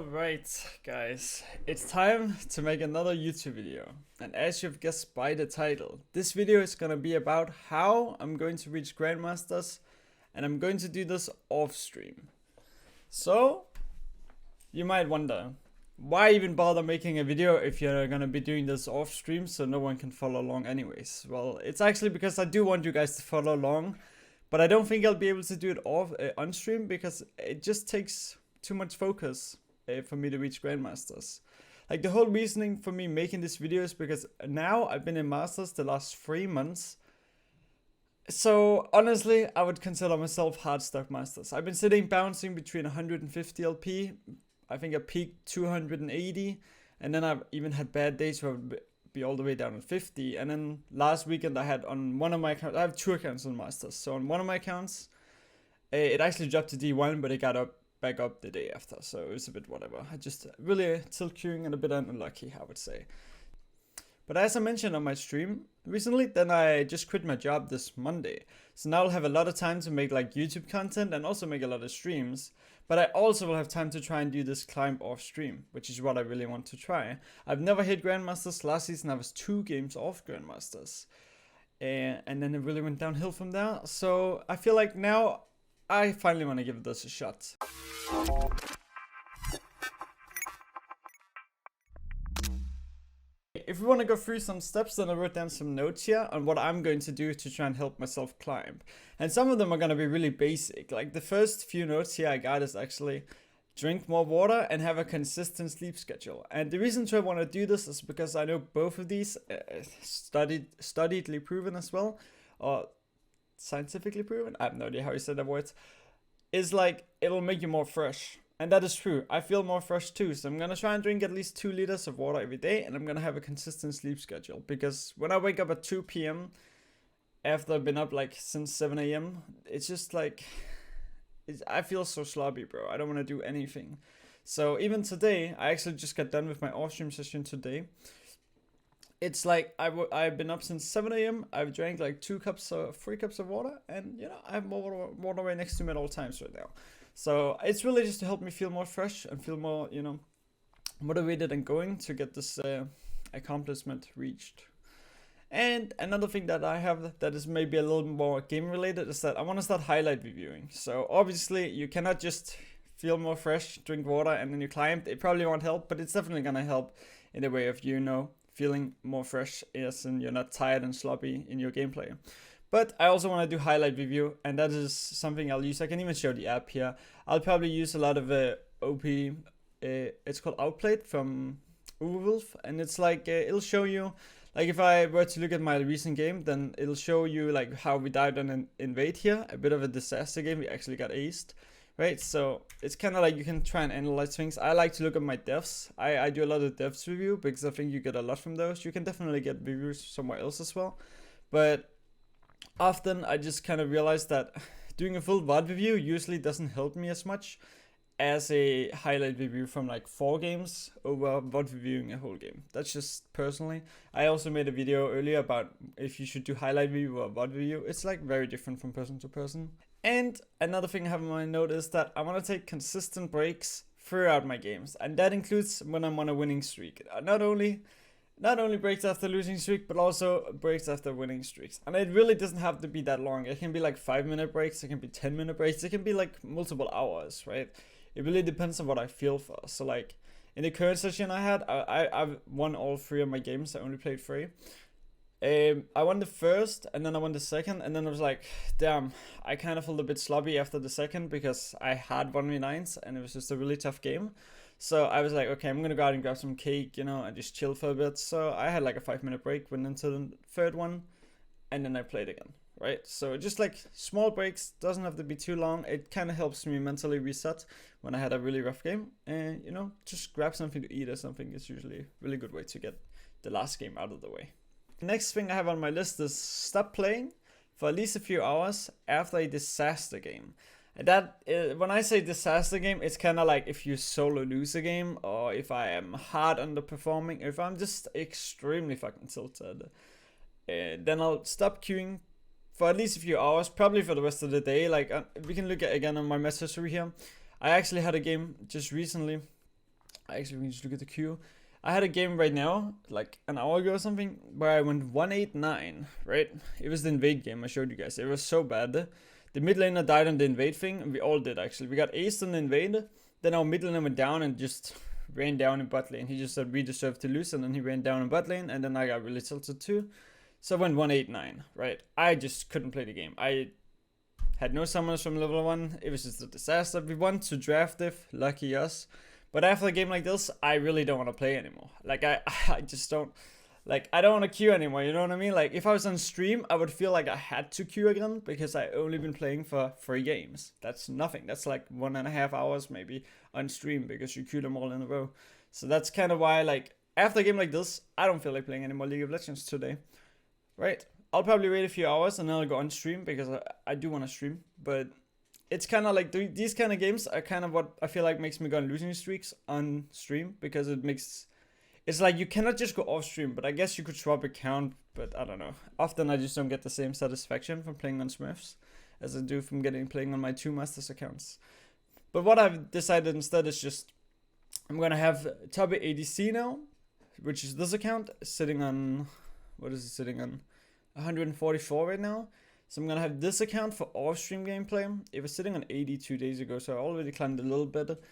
Alright guys, it's time to make another YouTube video, and as you've guessed by the title, this video is gonna be about how I'm going to reach Grandmasters, and I'm going to do this off stream. So, you might wonder, why even bother making a video if you're gonna be doing this off stream so no one can follow along anyways? Well, it's actually because I do want you guys to follow along, but I don't think I'll be able to do it on stream because it just takes too much focus for me to reach Grandmasters. Like, the whole reasoning for me making this video is because now I've been in Masters the last 3 months. So honestly, I would consider myself hard stuck Masters. I've been sitting bouncing between 150 LP. I think I peaked 280, and then I've even had bad days where I would be all the way down at 50. And then last weekend I had on one of my accounts, I have 2 accounts on Masters. So on one of my accounts, it actually dropped to D1, but it got back up the day after, so it was a bit whatever. I just really tilt queuing and a bit unlucky, I would say. But as I mentioned on my stream recently, then I just quit my job this Monday. So now I'll have a lot of time to make like YouTube content and also make a lot of streams. But I also will have time to try and do this climb off stream, which is what I really want to try. I've never hit Grandmasters. Last season I was 2 games off Grandmasters. And then it really went downhill from there. So I feel like now I finally want to give this a shot. If we want to go through some steps, then I wrote down some notes here on what I'm going to do to try and help myself climb. And some of them are going to be really basic. Like, the first few notes here I got is actually drink more water and have a consistent sleep schedule. And the reason I want to do this is because I know both of these studiedly proven as well, or scientifically proven, I have no idea how you said that word, is like it'll make you more fresh. And that is true. I feel more fresh too, so I'm gonna try and drink at least 2 liters of water every day, and I'm gonna have a consistent sleep schedule, because when I wake up at 2 p.m. after I've been up like since 7 a.m, it's just like I feel so sloppy, bro. I don't want to do anything. So even today, I actually just got done with my off stream session today. It's like I've been up since 7 a.m. I've drank like 3 cups of water, and you know, I have more water right next to me at all times right now. So it's really just to help me feel more fresh and feel more, you know, motivated and going to get this accomplishment reached. And another thing that I have that is maybe a little more game related is that I want to start highlight reviewing. So obviously you cannot just feel more fresh, drink water, and then you climb. It probably won't help, but it's definitely gonna help in the way of, you know, feeling more fresh, as in you're not tired and sloppy in your gameplay. But I also want to do highlight review, and that is something I'll use. I can even show the app here. I'll probably use a lot of OP, it's called Outplayed from Wolf, and it's like, it'll show you, like if I were to look at my recent game, then it'll show you like how we died on an invade here, a bit of a disaster game, we actually got aced. Right, so it's kind of like you can try and analyze things. I like to look at my deaths. I do a lot of deaths review because I think you get a lot from those. You can definitely get reviews somewhere else as well. But often I just kind of realize that doing a full VOD review usually doesn't help me as much as a highlight review from like 4 games over VOD reviewing a whole game. That's just personally. I also made a video earlier about if you should do highlight review or VOD review. It's like very different from person to person. And another thing I have on my note is that I want to take consistent breaks throughout my games, and that includes when I'm on a winning streak. Not only breaks after losing streak, but also breaks after winning streaks. And it really doesn't have to be that long. It can be like 5-minute breaks, it can be 10-minute breaks, it can be like multiple hours, right? It really depends on what I feel for. So like in the current session I had, I've won all 3 of my games. I only played 3. I won the first, and then I won the second, and then I was like, damn, I kind of felt a bit sloppy after the second because I had 1v9s and it was just a really tough game. So I was like, okay, I'm gonna go out and grab some cake, you know, and just chill for a bit. So I had like a 5-minute break, went into the third one, and then I played again, right? So just like small breaks, doesn't have to be too long. It kind of helps me mentally reset when I had a really rough game, and you know, just grab something to eat or something is usually a really good way to get the last game out of the way. Next thing I have on my list is stop playing for at least a few hours after a disaster game. And that, when I say disaster game, it's kind of like if you solo lose a game, or if I am hard underperforming, if I'm just extremely fucking tilted. Then I'll stop queuing for at least a few hours, probably for the rest of the day. Like, we can look at again on my message here. I actually had a game just recently I actually need to look at the queue. I had a game right now, like an hour ago or something, where I went 189, right? It was the invade game I showed you guys. It was so bad. The mid laner died on the invade thing, and we all did actually. We got aced on the invade, then our mid laner went down and just ran down in bot lane. He just said we deserve to lose, and then he ran down in bot lane, and then I got really tilted too. So I went 189, right? I just couldn't play the game. I had no summoners from level 1. It was just a disaster. We won to draft diff, lucky us. But after a game like this, I really don't want to play anymore. Like, I just don't, like, I don't want to queue anymore, you know what I mean? Like, if I was on stream, I would feel like I had to queue again, because I only been playing for 3 games. That's nothing. That's like 1.5 hours maybe on stream, because you queue them all in a row. So that's kind of why, like, after a game like this, I don't feel like playing any more League of Legends today. Right? I'll probably wait a few hours and then I'll go on stream, because I do want to stream, but it's kind of like these kind of games are kind of what I feel like makes me go on losing streaks on stream, because it's like you cannot just go off stream, but I guess you could swap account, but I don't know. Often I just don't get the same satisfaction from playing on Smurfs as I do from playing on my 2 Masters accounts. But what I've decided instead is just, I'm gonna have Toppe ADC now, which is this account, sitting on, what is it sitting on? 144 right now. So I'm gonna have this account for off-stream gameplay. It was sitting on 80 2 days ago, so I already climbed a little bit.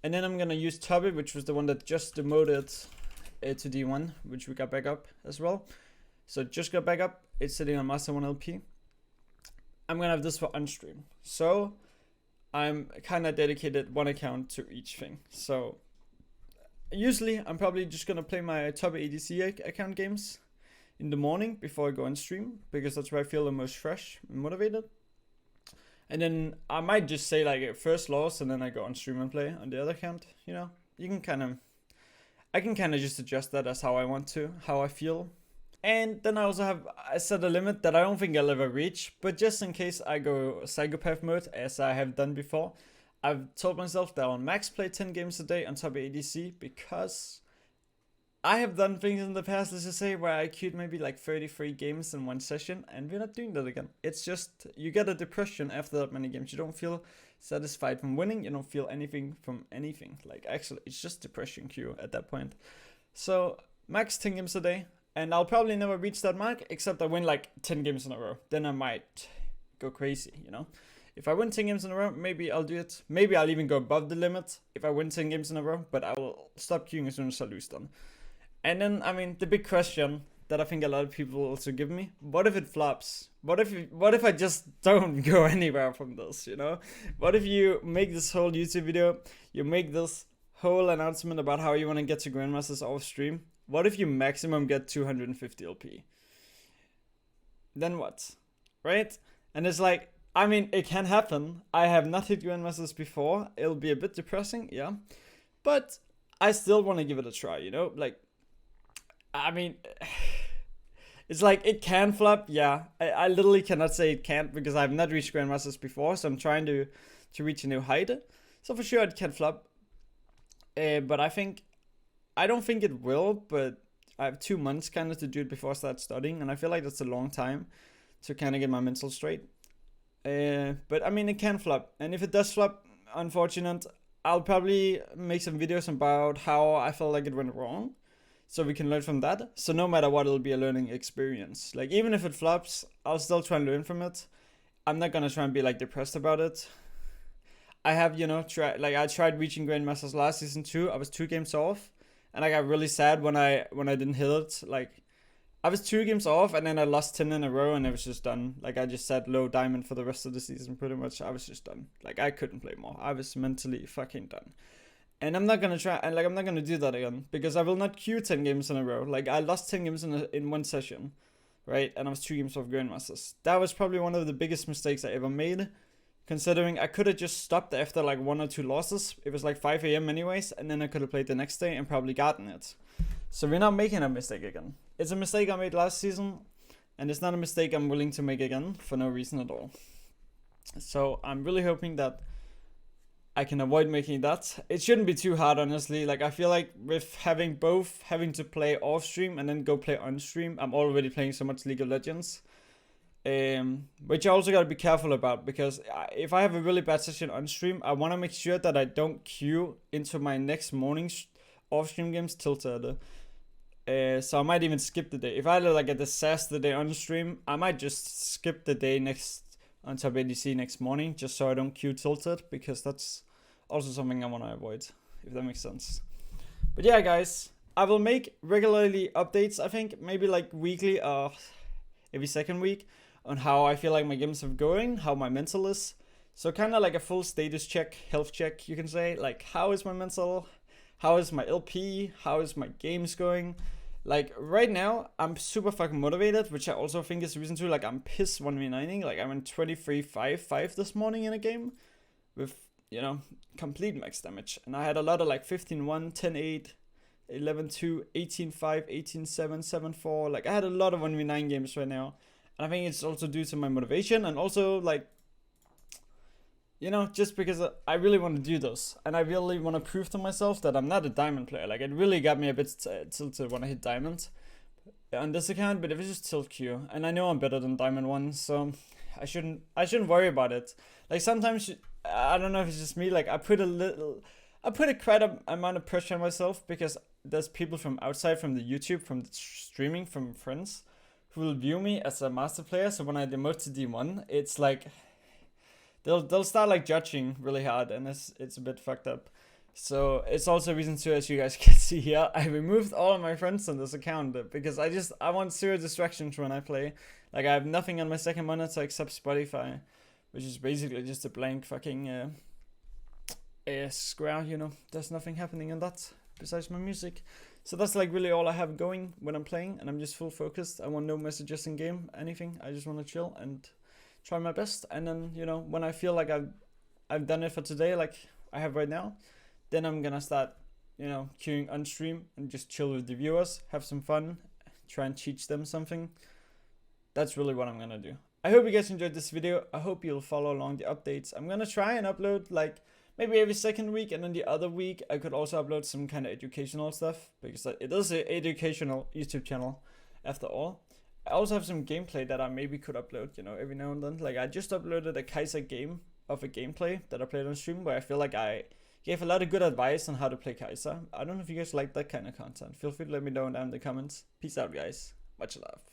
And then I'm gonna use Toppe, which was the one that just demoted to D1, which we got back up as well. So it just got back up. It's sitting on Master 1 LP. I'm gonna have this for on-stream. So I'm kind of dedicated one account to each thing. So usually I'm probably just gonna play my Toppe ADC account games in the morning before I go on stream, because that's where I feel the most fresh and motivated. And then I might just say like first loss, and then I go on stream and play on the other account. You know, I can kind of just adjust that as how I want to, how I feel. And then I set a limit that I don't think I'll ever reach, but just in case I go psychopath mode, as I have done before, I've told myself that I'll max play 10 games a day on Toppe ADC, because I have done things in the past, let's just say, where I queued maybe like 33 games in one session, and we're not doing that again. It's just, you get a depression after that many games. You don't feel satisfied from winning, you don't feel anything from anything. Like, actually, it's just depression queue at that point. So, max 10 games a day, and I'll probably never reach that mark, except I win like 10 games in a row. Then I might go crazy, you know? If I win 10 games in a row, maybe I'll do it. Maybe I'll even go above the limit if I win 10 games in a row, but I will stop queuing as soon as I lose them. And then, I mean, the big question that I think a lot of people also give me, what if it flops? What if I just don't go anywhere from this, you know? What if you make this whole YouTube video, you make this whole announcement about how you want to get to Grandmasters off stream? What if you maximum get 250 LP? Then what? Right? And it's like, I mean, it can happen. I have not hit Grandmasters before. It'll be a bit depressing, yeah. But I still want to give it a try, you know? Like, I mean, it's like, it can flop, yeah. I literally cannot say it can't, because I've not reached Grandmasters before, so I'm trying to reach a new height. So for sure it can flop. But I don't think it will, but I have 2 months kind of to do it before I start studying, and I feel like that's a long time to kind of get my mental straight. But I mean, it can flop, and if it does flop, unfortunate, I'll probably make some videos about how I felt like it went wrong, so we can learn from that. So no matter what, it'll be a learning experience. Like, even if it flops, I'll still try and learn from it. I'm not gonna try and be like depressed about it. I have, you know, I tried reaching Grandmasters last season too. I was 2 games off, and I got really sad when I didn't hit it. Like, I was 2 games off, and then I lost 10 in a row, and it was just done. Like, I just said low diamond for the rest of the season, pretty much. I was just done. Like, I couldn't play more. I was mentally fucking done. And I'm not gonna try, and like, I'm not gonna do that again, because I will not queue 10 games in a row. Like, I lost 10 games in one session, right? And I was 2 games off Grandmasters. That was probably one of the biggest mistakes I ever made, considering I could have just stopped after like 1 or 2 losses. It was like 5 a.m. anyways, and then I could have played the next day and probably gotten it. So we're not making a mistake again. It's a mistake I made last season, and it's not a mistake I'm willing to make again for no reason at all. So I'm really hoping that I can avoid making that. It shouldn't be too hard, honestly. Like, I feel like with having to play off stream and then go play on stream, I'm already playing so much League of Legends. Which I also gotta be careful about, because if I have a really bad session on stream, I want to make sure that I don't queue into my next morning's off stream games tilted. So I might even skip the day. If I had like a disaster day on stream, I might just skip the day next on top ADC next morning, just so I don't queue tilted, because that's also something I want to avoid, if that makes sense. But yeah, guys, I will make regularly updates, I think, maybe like weekly or every second week, on how I feel like my games are going, how my mental is. So kind of like a full status check, health check, you can say. Like, how is my mental? How is my LP? How is my games going? Like, right now, I'm super fucking motivated, which I also think is the reason too. Like, I'm piss 1v9ing. Like, I'm in 23-5-5 this morning in a game with, you know, complete max damage. And I had a lot of like 15-1, 10-8, 11-2, 18-5, 18-7, 7-4. Like, I had a lot of 1v9 games right now. And I think it's also due to my motivation, and also like, you know, just because I really want to do this, and I really want to prove to myself that I'm not a diamond player. Like, it really got me a bit tilted when I hit diamond on this account, but it was just tilt Q, and I know I'm better than diamond 1, so I shouldn't worry about it. Like, sometimes I don't know if it's just me, like I put a quite amount of pressure on myself, because there's people from outside, from the YouTube, from the streaming, from friends, who will view me as a master player. So when I demote to D1, it's like they'll start like judging really hard, and it's a bit fucked up. So it's also a reason too, as you guys can see here, I removed all of my friends on this account, because I want zero distractions when I play. Like, I have nothing on my second monitor except Spotify, which is basically just a blank fucking square, you know. There's nothing happening in that besides my music. So that's like really all I have going when I'm playing, and I'm just full focused. I want no messages in game, anything. I just want to chill and try my best. And then, you know, when I feel like I've done it for today, like I have right now, then I'm gonna start, you know, queuing on stream and just chill with the viewers, have some fun, try and teach them something. That's really what I'm gonna do. I hope you guys enjoyed this video. I hope you'll follow along the updates. I'm gonna try and upload like maybe every second week, and then the other week I could also upload some kind of educational stuff, because it is an educational YouTube channel after all. I also have some gameplay that I maybe could upload, you know, every now and then. Like, I just uploaded a Kaiser game of a gameplay that I played on stream, where I feel like I gave a lot of good advice on how to play Kaiser. I don't know if you guys like that kind of content. Feel free to let me know down in the comments. Peace out, guys. Much love.